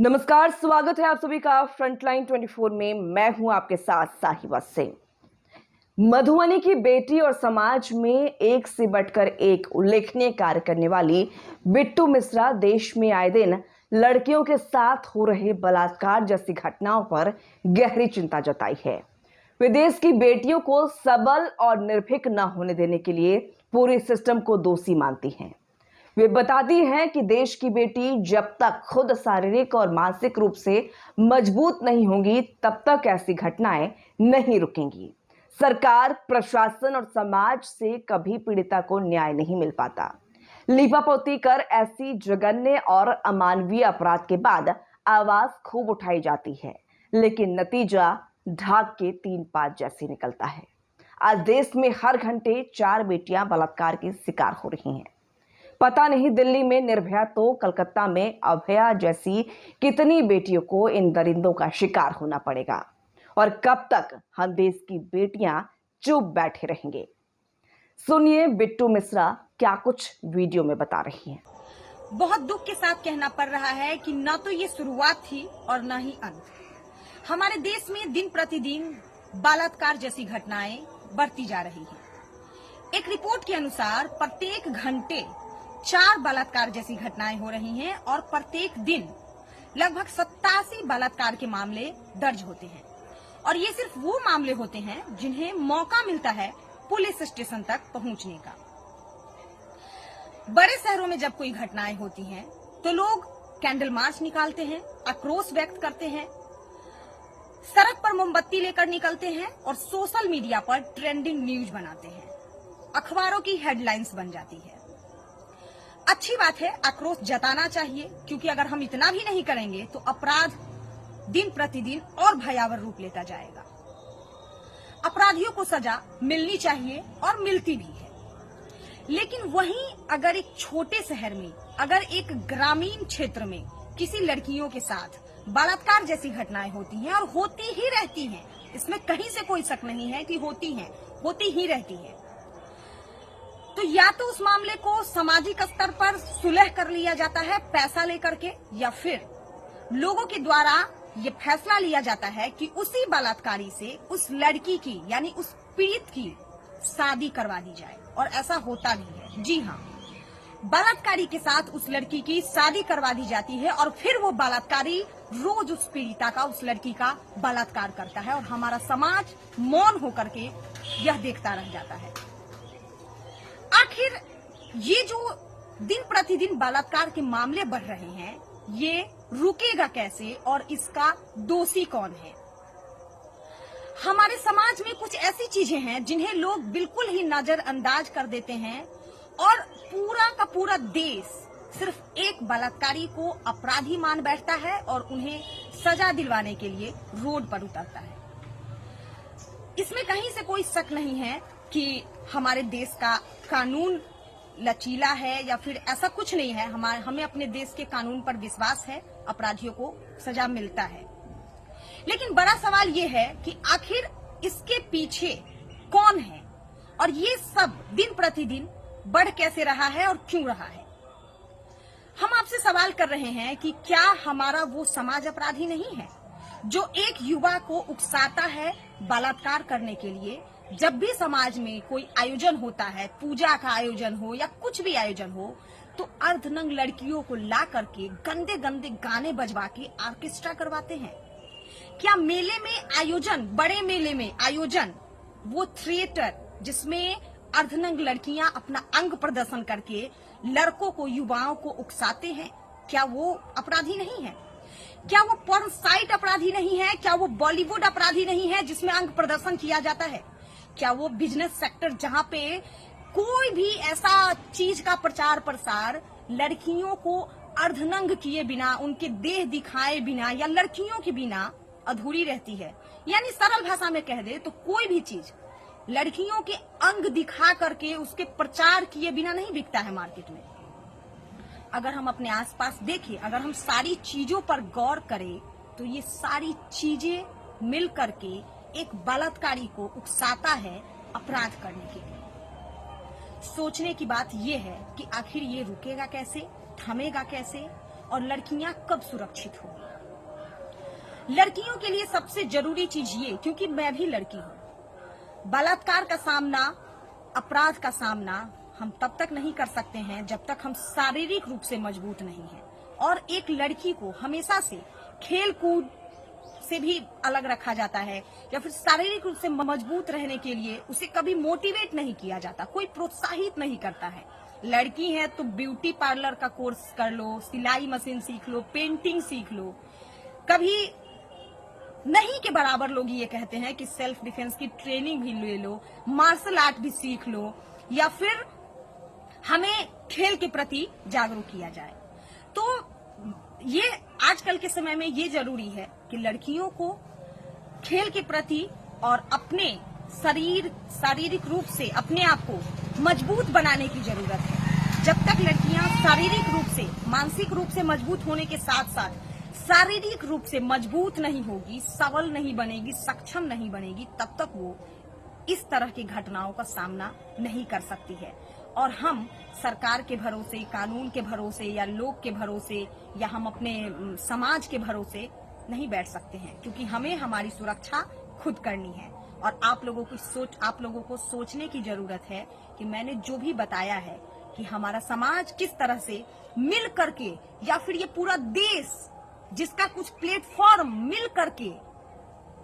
नमस्कार, स्वागत है आप सभी का फ्रंटलाइन 24 में। मैं हूं आपके साथ साहिबा सिंह। मधुबनी की बेटी और समाज में एक से बढ़कर एक उल्लेखनीय कार्य करने वाली बिट्टू मिश्रा देश में आए दिन लड़कियों के साथ हो रहे बलात्कार जैसी घटनाओं पर गहरी चिंता जताई है। वे देश की बेटियों को सबल और निर्भीक न होने देने के लिए पूरे सिस्टम को दोषी मानती हैं। वे बताती हैं कि देश की बेटी जब तक खुद शारीरिक और मानसिक रूप से मजबूत नहीं होंगी तब तक ऐसी घटनाएं नहीं रुकेंगी। सरकार, प्रशासन और समाज से कभी पीड़िता को न्याय नहीं मिल पाता। लीपापोती कर ऐसी जघन्य और अमानवीय अपराध के बाद आवाज खूब उठाई जाती है, लेकिन नतीजा ढाक के 3 पात जैसे निकलता है। आज देश में हर घंटे 4 बेटियां बलात्कार की शिकार हो रही हैं। पता नहीं दिल्ली में निर्भया तो कलकत्ता में अभया जैसी कितनी बेटियों को इन दरिंदों का शिकार होना पड़ेगा, और कब तक हम देश की बेटियां चुप बैठे रहेंगे। सुनिए बिट्टू मिश्रा क्या कुछ वीडियो में बता रही हैं। बहुत दुख के साथ कहना पड़ रहा है कि न तो ये शुरुआत थी और न ही अंत। हमारे देश में दिन प्रतिदिन बलात्कार जैसी घटनाएं बढ़ती जा रही हैं। एक रिपोर्ट के अनुसार प्रत्येक घंटे 4 बलात्कार जैसी घटनाएं हो रही हैं और प्रत्येक दिन लगभग 87 बलात्कार के मामले दर्ज होते हैं। और ये सिर्फ वो मामले होते हैं जिन्हें मौका मिलता है पुलिस स्टेशन तक पहुंचने का। बड़े शहरों में जब कोई घटनाएं होती हैं तो लोग कैंडल मार्च निकालते हैं, आक्रोश व्यक्त करते हैं, सड़क पर मोमबत्ती लेकर निकलते हैं और सोशल मीडिया पर ट्रेंडिंग न्यूज बनाते हैं। अखबारों की हेडलाइंस बन जाती है। अच्छी बात है, आक्रोश जताना चाहिए, क्योंकि अगर हम इतना भी नहीं करेंगे तो अपराध दिन प्रतिदिन और भयावह रूप लेता जाएगा। अपराधियों को सजा मिलनी चाहिए और मिलती भी है। लेकिन वहीं अगर एक छोटे शहर में, अगर एक ग्रामीण क्षेत्र में किसी लड़कियों के साथ बलात्कार जैसी घटनाएं होती हैं और होती ही रहती हैं, इसमें कहीं से कोई शक नहीं है कि होती हैं, होती ही रहती है, तो या तो उस मामले को सामाजिक स्तर पर सुलह कर लिया जाता है पैसा लेकर के, या फिर लोगों के द्वारा ये फैसला लिया जाता है कि उसी बलात्कारी से उस लड़की की यानी उस पीड़ित की शादी करवा दी जाए। और ऐसा होता भी है। जी हाँ, बलात्कारी के साथ उस लड़की की शादी करवा दी जाती है और फिर वो बलात्कारी रोज उस पीड़िता का, उस लड़की का बलात्कार करता है और हमारा समाज मौन होकर के यह देखता रह जाता है। आखिर ये जो दिन प्रतिदिन बलात्कार के मामले बढ़ रहे हैं, ये रुकेगा कैसे और इसका दोषी कौन है? हमारे समाज में कुछ ऐसी चीजें हैं जिन्हें लोग बिल्कुल ही नजरअंदाज कर देते हैं और पूरा का पूरा देश सिर्फ एक बलात्कारी को अपराधी मान बैठता है और उन्हें सजा दिलवाने के लिए रोड पर उतरता है। इसमें कहीं से कोई शक नहीं है कि हमारे देश का कानून लचीला है या फिर ऐसा कुछ नहीं है। हमें अपने देश के कानून पर विश्वास है, अपराधियों को सजा मिलता है। लेकिन बड़ा सवाल ये है कि आखिर इसके पीछे कौन है और ये सब दिन प्रतिदिन बढ़ कैसे रहा है और क्यों रहा है? हम आपसे सवाल कर रहे हैं कि क्या हमारा वो समाज अपराधी नहीं है जो एक युवा को उकसाता है बलात्कार करने के लिए? जब भी समाज में कोई आयोजन होता है, पूजा का आयोजन हो या कुछ भी आयोजन हो, तो अर्धनंग लड़कियों को ला करके गंदे गंदे गाने बजवा के ऑर्केस्ट्रा करवाते हैं। क्या मेले में आयोजन, बड़े मेले में आयोजन, वो थिएटर जिसमें अर्धनंग लड़कियां अपना अंग प्रदर्शन करके लड़कों को, युवाओं को उकसाते हैं, क्या वो अपराधी नहीं है? क्या वो पोर्न साइट अपराधी नहीं है? क्या वो बॉलीवुड अपराधी नहीं है जिसमें अंग प्रदर्शन किया जाता है? क्या वो बिजनेस सेक्टर जहां पे कोई भी ऐसा चीज का प्रचार प्रसार लड़कियों को अर्धनंग किए बिना, उनके देह दिखाए बिना या लड़कियों के बिना अधूरी रहती है? यानी सरल भाषा में कह दे तो कोई भी चीज लड़कियों के अंग दिखा करके उसके प्रचार किए बिना नहीं बिकता है मार्केट में। अगर हम अपने आसपास देखें, अगर हम सारी चीजों पर गौर करें, तो ये सारी चीजें मिल करके एक बलात्कारी को उकसाता है अपराध करने के लिए। सोचने की बात यह है कि आखिर ये रुकेगा कैसे, थमेगा कैसे और लड़कियां कब सुरक्षित होंगी। लड़कियों के लिए सबसे जरूरी चीज ये, क्योंकि मैं भी लड़की हूं, बलात्कार का सामना, अपराध का सामना हम तब तक नहीं कर सकते हैं जब तक हम शारीरिक रूप से मजबूत नहीं हैं। और एक लड़की को हमेशा से खेल कूद से भी अलग रखा जाता है, या फिर शारीरिक रूप से मजबूत रहने के लिए उसे कभी मोटिवेट नहीं किया जाता, कोई प्रोत्साहित नहीं करता है। लड़की है तो ब्यूटी पार्लर का कोर्स कर लो, सिलाई मशीन सीख लो, पेंटिंग सीख लो। कभी नहीं के बराबर लोग ये कहते हैं कि सेल्फ डिफेंस की ट्रेनिंग भी ले लो, मार्शल आर्ट भी सीख लो, या फिर हमें खेल के प्रति जागरूक किया जाए। तो ये आजकल के समय में ये जरूरी है कि लड़कियों को खेल के प्रति और अपने शारीरिक रूप से अपने आप को मजबूत बनाने की जरूरत है। जब तक लड़कियां शारीरिक रूप से, मानसिक रूप से मजबूत होने के साथ साथ शारीरिक रूप से मजबूत नहीं होगी, सबल नहीं बनेगी, सक्षम नहीं बनेगी, तब तक वो इस तरह की घटनाओं का सामना नहीं कर सकती है। और हम सरकार के भरोसे, कानून के भरोसे, या लोग के भरोसे, या हम अपने समाज के भरोसे नहीं बैठ सकते हैं, क्योंकि हमें हमारी सुरक्षा खुद करनी है। और आप लोगों को सोचने की जरूरत है कि मैंने जो भी बताया है कि हमारा समाज किस तरह से मिल करके, या फिर ये पूरा देश जिसका कुछ प्लेटफॉर्म मिल करके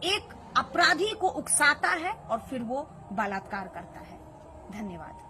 एक अपराधी को उकसाता है और फिर वो बलात्कार करता है। धन्यवाद।